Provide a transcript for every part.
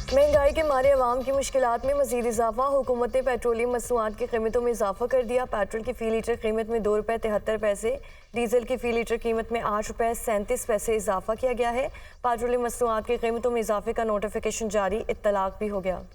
महंगाई के मारे अवाम की मुश्किलात में मजीद इजाफा। हुकूमत ने पेट्रोलियम मसनूआत की कीमतों में इजाफा कर दिया। पेट्रोल की फ़ी लीटर कीमत में ₹2.73, डीजल की फ़ी लीटर कीमत में ₹8.37 इजाफा किया गया है। पेट्रोलियम मसनूआत की कीमतों में इजाफे का नोटिफिकेशन जारी, इत्तलाक भी हो गया।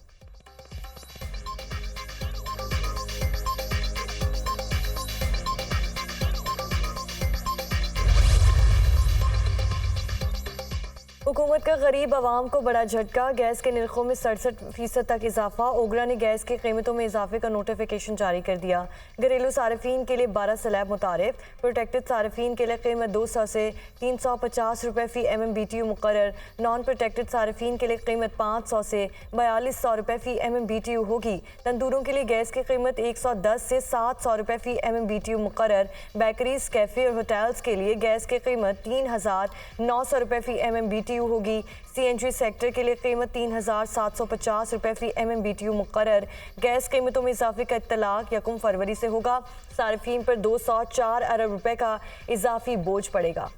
हुकूमत का गरीब आवाम को बड़ा झटका। गैस के निर्खों में 67% तक इजाफा। ओगरा ने गैस की कीमतों में इजाफे का नोटिफिकेशन जारी कर दिया। घरेलू सार्फिन के लिए 12 स्लैब मुतारिफ। प्रोटेक्टेड सार्फिन के लिए कीमत 200 से ₹350 फ़ी MMBTU मुकर्रर। नॉन प्रोटेक्टेड सार्फिन के लिए कीमत 500 से ₹4200 फ़ी MMBTU होगी। तंदूरों के लिए गैस की कीमत 110 से ₹700 फ़ी MMBTU मुकर्रर। बेकरीज, कैफ़े और होटल्स के लिए गैस की कीमत ₹3900 फ़ी MMBTU होगी। CNG सेक्टर के लिए कीमत ₹3750 फ़ी MMBTU मुकर्रर। गैस कीमतों में इजाफे का इत्तलाक 1 फरवरी से होगा। सार्फिन पर 204 अरब रुपए का इजाफी बोझ पड़ेगा।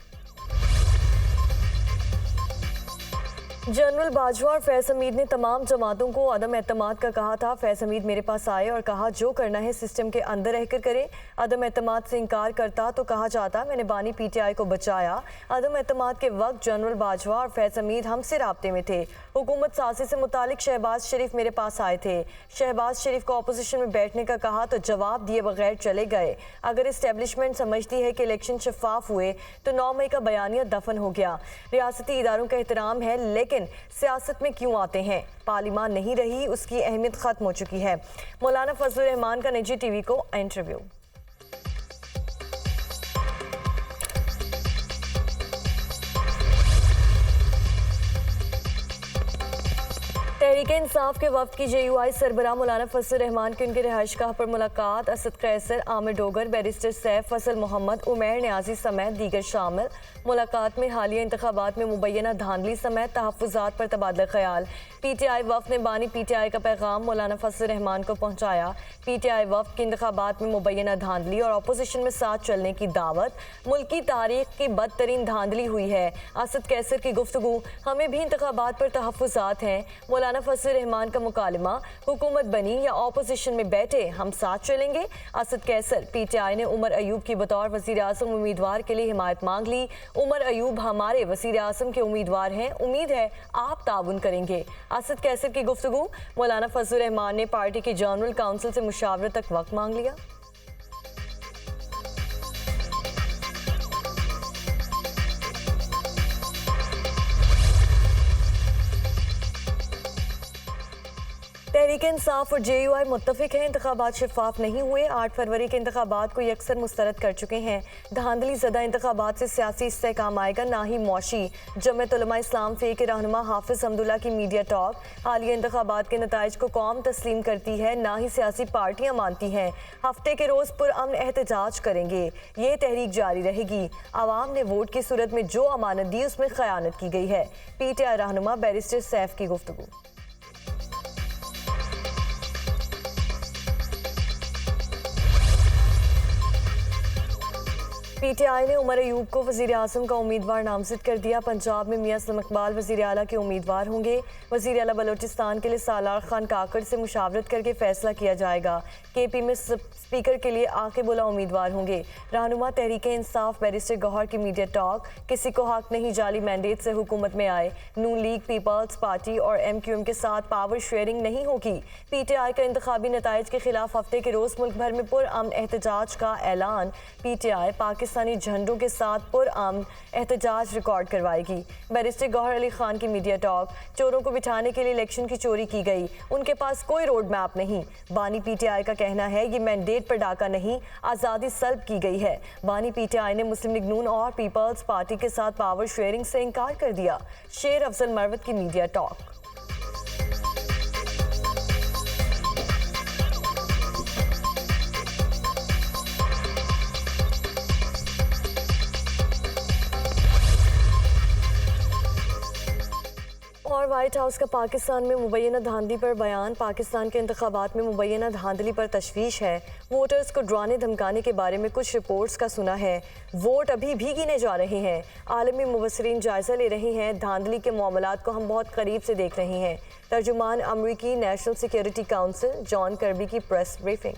जनरल बाजवा और फैज़ हमीद ने तमाम जमातों को अदम एतमाद का कहा था। फैज़ हमीद मेरे पास आए और कहा जो करना है सिस्टम के अंदर रहकर करें। अदम एतमाद से इनकार करता तो कहा जाता मैंने बानी PTI को बचाया। अदम एतमाद के वक्त जनरल बाजवा और फैज़ हमीद हमसे राब्ते में थे। हुकूमत साजी से मुतालिक शहबाज शरीफ मेरे पास आए थे। शहबाज शरीफ को अपोजिशन में बैठने का कहा तो जवाब दिए बगैर चले गए। अगर इस्टेब्लिशमेंट समझती है कि इलेक्शन शफाफ हुए तो 9 मई का बयानिया दफन हो गया। रियासती इदारों का एहतराम है, लेकिन सियासत में क्यों आते हैं? पार्लियामान नहीं रही, उसकी अहमियत खत्म हो चुकी है। मौलाना फजलुर रहमान का निजी TV को इंटरव्यू। तहरीक इंसाफ के वफ्द की JUI सरबराह मौलाना फजलुर रहमान की उनके रिहाइशगाह पर मुलाकात। असद कैसर, आमिर डोगर, बैरिस्टर सैफ फजल मोहम्मद, उमैर न्याजी समेत दीगर शामिल। मुलाकात में हालिया इंतखाबात में मुबैना धांधली समेत तहफ़्फ़ुज़ात पर तबादला ख्याल। PTI वफ्द ने बानी PTI का पैगाम मौलाना फजलुर रहमान को पहुँचाया। PTI वफ्द के इंतखाबात में मुबैना धांधली और अपोजिशन में साथ चलने की दावत। मुल्की तारीख की बदतरीन धांधली हुई है। असद कैसर की गुफ्तगू, हमें भी इंतखाबात पर तहफ़्फ़ुज़ात हैं। मौलाना फजलुर रहमान का मुकालमा, हुकूमत बनी या ऑपोजिशन में बैठे हम साथ चलेंगे। असद कैसर, PTI ने उमर अयूब की बतौर वज़ीर आज़म उम्मीदवार के लिए हिमायत मांग ली। उमर अयूब हमारे वज़ीर आज़म के उम्मीदवार हैं, उम्मीद है आप ताउन करेंगे। असद कैसर की गुफ्तगू, मौलाना फजलुर रहमान ने पार्टी की जनरल काउंसिल से मुशावरत तक वक्त मांग लिया। तहरीक इंसाफ और JUI मुत्तफिक हैं, इंतखाबात शफाफ नहीं हुए। 8 फरवरी के इंतखाबात को यकसर मुस्तरद कर चुके हैं। धांधली ज़दा इंतखाबात से सियासी इस्तेहकाम आएगा, ना ही मौशी। जमीयत उलमा इस्लाम फ़े के रहनुमा हाफिज़ हमदुल्ला की मीडिया टॉक। हालिया इंतखाबात के नताइज को कौम तस्लीम करती है, ना ही सियासी पार्टियाँ मानती हैं। हफ्ते के रोज़ पुरअमन एहतजाज करेंगे। ये तहरीक जारी रहेगी। आवाम ने वोट की सूरत में जो अमानत दी उसमें ख़यानत की गई है। PTI रहनुमा बैरिस्टर सैफ की गुफ्तगू। PTI ने उमर अयूब को वज़ीर आज़म का उम्मीदवार नामज़द कर दिया। पंजाब में मियां असलम इकबाल वज़ीर आला के उम्मीदवार होंगे। वज़ीर आला बलोचिस्तान के लिए सालार खान काकड़ से मुशावरत करके फैसला किया जाएगा। KP में स्पीकर के लिए आकिबुल्ला उम्मीदवार होंगे। रहनुमा तहरीक इंसाफ बैरिस्टर गौहर की मीडिया टॉक, किसी को हक नहीं जाली मैंडेट से हुकूमत में आए। नून लीग, पीपल्स पार्टी और MQM के साथ पावर शेयरिंग नहीं होगी। PTI का इंतखाबी नताइज के खिलाफ हफ्ते के रोज़ मुल्क भर में पुरअमन एहतजाज का ऐलान। PTI पाकिस्तानी झंडों के साथ पुरअमन एहतजाज रिकॉर्ड करवाएगी। बैरिस्टर गौहर अली खान की मीडिया टॉक, चोरों को बिठाने के लिए इलेक्शन की चोरी की गई, उनके पास कोई रोड मैप नहीं। बानी PTI का कहना है ये मैंडेट पर डाका नहीं, आज़ादी सल्ब की गई है। बानी PTI ने मुस्लिम लीग नून और पीपल्स पार्टी के साथ पावर शेयरिंग से इनकार कर दिया। शेर अफजल मरवत की मीडिया टॉक। और और व्हाइट हाउस का पाकिस्तान में मुबैना धांधली पर बयान। पाकिस्तान के इंतखाबात में मुबैना धांधली पर तशवीश है। वोटर्स को डराने धमकाने के बारे में कुछ रिपोर्ट्स का सुना है। वोट अभी भी गिने जा रहे हैं। आलमी मुबसरीन जायजा ले रहे हैं। धांधली के मामलात को हम बहुत करीब से देख रहे हैं। तर्जुमान अमरीकी national security council John Kirby की प्रेस ब्रीफिंग।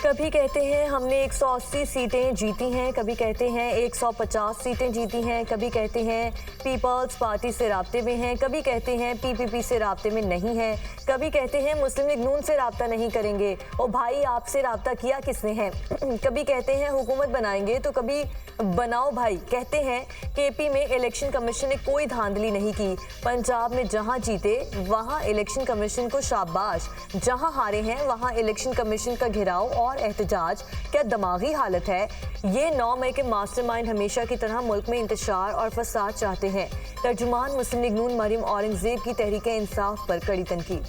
कभी कहते हैं हमने 180 सीटें जीती हैं, कभी कहते हैं 150 सीटें जीती हैं, कभी कहते हैं पीपल्स पार्टी से राब्ते में हैं, कभी कहते हैं पीपीपी से राब्ते में नहीं हैं, कभी कहते हैं मुस्लिम लीग नून से राब्ता नहीं करेंगे। और भाई आपसे राब्ता किया किसने है? कभी कहते हैं हुकूमत बनाएंगे तो कभी बनाओ भाई। कहते हैं केपी में इलेक्शन कमीशन ने कोई धांधली नहीं की। पंजाब में जहां जीते वहां इलेक्शन कमीशन को शाबाश, जहां हारे हैं वहां इलेक्शन कमीशन का घेराव और एहतजाज। क्या दिमागी हालत है? ये 9 मई के मास्टरमाइंड हमेशा की तरह मुल्क में इंतशार और फसाद चाहते हैं। तर्जुमान मुस्लिम लीग नून मरियम औरंगजेब की तहरीक इंसाफ पर कड़ी तनकीद।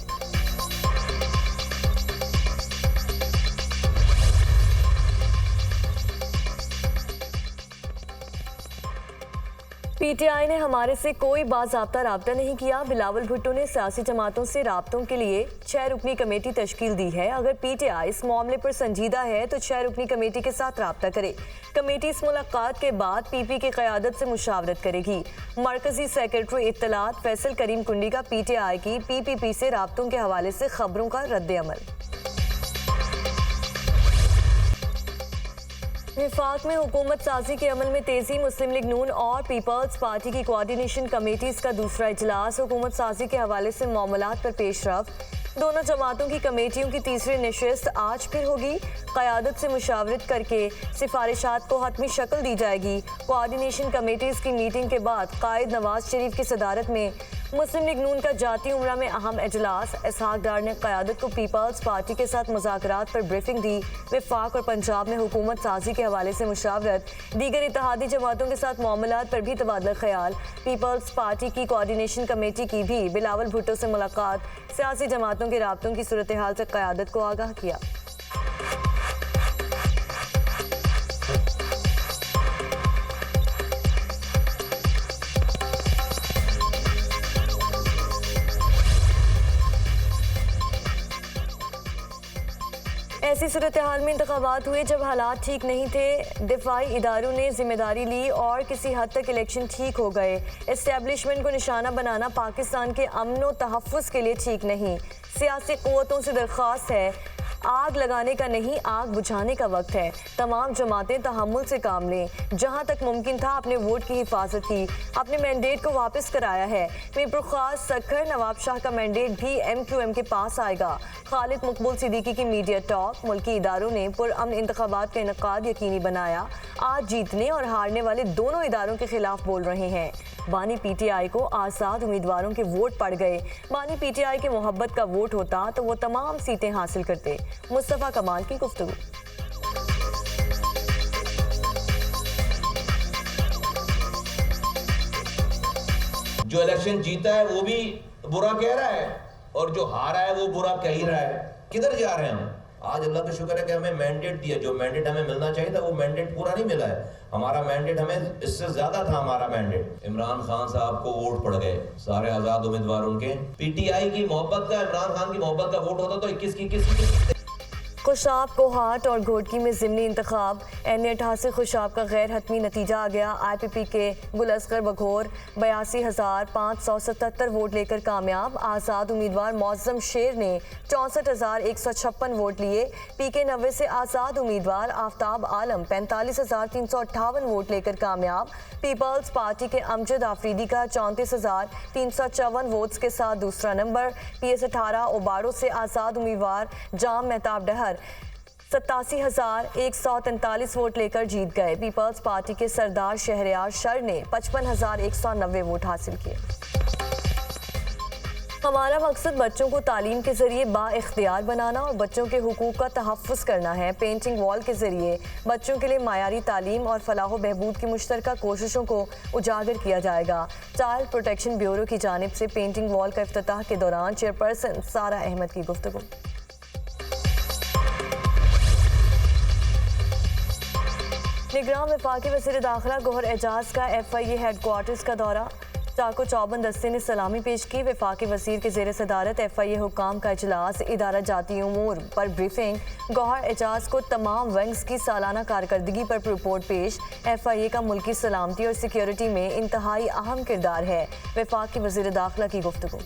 पीटीआई ने हमारे से कोई बाज़ाब्ता राब्ता नहीं किया। बिलावल भुट्टो ने सियासी जमातों से राब्तों के लिए 6 रुकनी कमेटी तश्कील दी है। अगर पीटीआई इस मामले पर संजीदा है तो 6 रुकनी कमेटी के साथ राब्ता करे। कमेटी इस मुलाकात के बाद पीपी की क़यादत से मुशावरत करेगी। मरकजी सेक्रेटरी इत्तलात फैसल करीम कुंडी का पीटीआई की पीपीपी से राब्तों के हवाले से खबरों का रद्द-ए-अमल। विफाक में हुकूमत साजी के अमल में तेजी। मुस्लिम लीग नून और पीपल्स पार्टी की कोऑर्डिनेशन कमेटीज का दूसरा इजलास। हुकूमत साजी के हवाले से मामलात पर पेशरफ्त। दोनों जमातों की कमेटियों की तीसरी नशिस्त आज फिर होगी। क़यादत से मुशावरत करके सिफारिशात को हतमी शक्ल दी जाएगी। कोऑर्डिनेशन कमेटीज की मीटिंग के बाद कायद नवाज शरीफ की सदारत में मुस्लिम लीग नून का जाती उमरा में अहम इजलास। इसहाक डार ने क़यादत को पीपल्स पार्टी के साथ मुज़ाकरात पर ब्रीफिंग दी। विफाक और पंजाब में हुकूमत साजी के हवाले से मुशावरत। दीगर इत्तेहादी जमातों के साथ मामलात पर भी तबादला ख्याल। पीपल्स पार्टी की कोऑर्डिनेशन कमेटी की भी बिलावल भुट्टो से मुलाकात। सियासी जमातों के राब्तों की सूरत हाल से क़यादत को आगाह किया। ऐसी सूरत हाल में इंतखाबात हुए जब हालात ठीक नहीं थे। दिफाई इदारों ने जिम्मेदारी ली और किसी हद तक इलेक्शन ठीक हो गए। एस्टेब्लिशमेंट को निशाना बनाना पाकिस्तान के अमन व तहफ़्फ़ुज़ के लिए ठीक नहीं। सियासी क़ुव्वतों से दरख्वास्त है, आग लगाने का नहीं आग बुझाने का वक्त है। तमाम जमातें तहम्मुल से काम लें। जहां तक मुमकिन था अपने वोट की हिफाजत की, अपने मैंडेट को वापस कराया है। मीरपुर खास सखर नवाब शाह का मैंडेट भी MQM के पास आएगा। खालिद मकबूल सिद्दीकी की मीडिया टॉक। मुल्की इदारों ने पुरअमन इंतखाबात का इनकाद यकीनी बनाया। आज जीतने और हारने वाले दोनों इदारों के खिलाफ बोल रहे हैं। बानी PTI को आज़ाद उम्मीदवारों के वोट पड़ गए। बानी PTI के मोहब्बत का वोट होता तो वो तमाम सीटें हासिल करते। मुस्तफ़ा कमाल की गुफ्तगू। जो इलेक्शन जीता है वो भी बुरा कह रहा है और जो हारा है वो बुरा कह ही रहा है। किधर जा रहे हैं हम? आज अल्लाह का शुक्र है कि हमें मैंडेट दिया। जो मैंडेट हमें मिलना चाहिए था वो मैंडेट पूरा नहीं मिला है। हमारा मैंडेट हमें इससे ज्यादा था। हमारा मैंडेट इमरान खान साहब को वोट पड़ गए, सारे आजाद उम्मीदवारों के। PTI की मोहब्बत का, इमरान खान की मोहब्बत का वोट होता तो 21 खुशाब कोहाट और घोटकी में ज़िमनी इंतखाब। N88 से खुशाब का गैर हतमी नतीजा आ गया। IPP के गुलस्कर बघोर 82,577 वोट लेकर कामयाब। आज़ाद उम्मीदवार मौज़म शेर ने 64,156 वोट लिए। PK 90 से आज़ाद उम्मीदवार आफ्ताब आलम 45,358 वोट लेकर कामयाब। पीपल्स पार्टी के अमजद आफरीदी का 34,354 वोट्स के साथ दूसरा नंबर। PS 18 ओबाड़ो से आज़ाद उम्मीदवार जाम मेहताब डहर 87,143 वोट लेकर जीत गए। पीपल्स पार्टी के सरदार शहरयार शर ने 55,190 वोट हासिल किए। हमारा मकसद बच्चों को तालीम के जरिए बाइख्तियार बनाना और बच्चों के हुकूक का तहफ़्फ़ुज़ करना है। पेंटिंग वॉल के जरिए बच्चों के लिए मायारी तालीम और फलाह बहबूद की मुश्तरका कोशिशों को उजागर किया जाएगा। चाइल्ड प्रोटेक्शन ब्यूरो की जानिब से पेंटिंग वॉल का इफ्तिताह के दौरान चेयरपर्सन सारा अहमद की गुफ्तगू। निगरान वफाकी वज़ीर दाखिला गौहर एजाज का FIA हेडक्वार्टर्स का दौरा। चाको चौबन दस्ते ने सलामी पेश की। वफाकी वज़ीर के ज़ेर सदारत FIA हुकाम का इजलास, इदारा जाती उमूर पर ब्रीफिंग। गौहर एजाज को तमाम विंग्स की सालाना कारकर्दगी पर रिपोर्ट पेश। FIA का मुल्की सलामती और सिक्योरिटी में इंतहाई अहम किरदार है। वफाकी वज़ीर दाखिला की गुफ्तगू।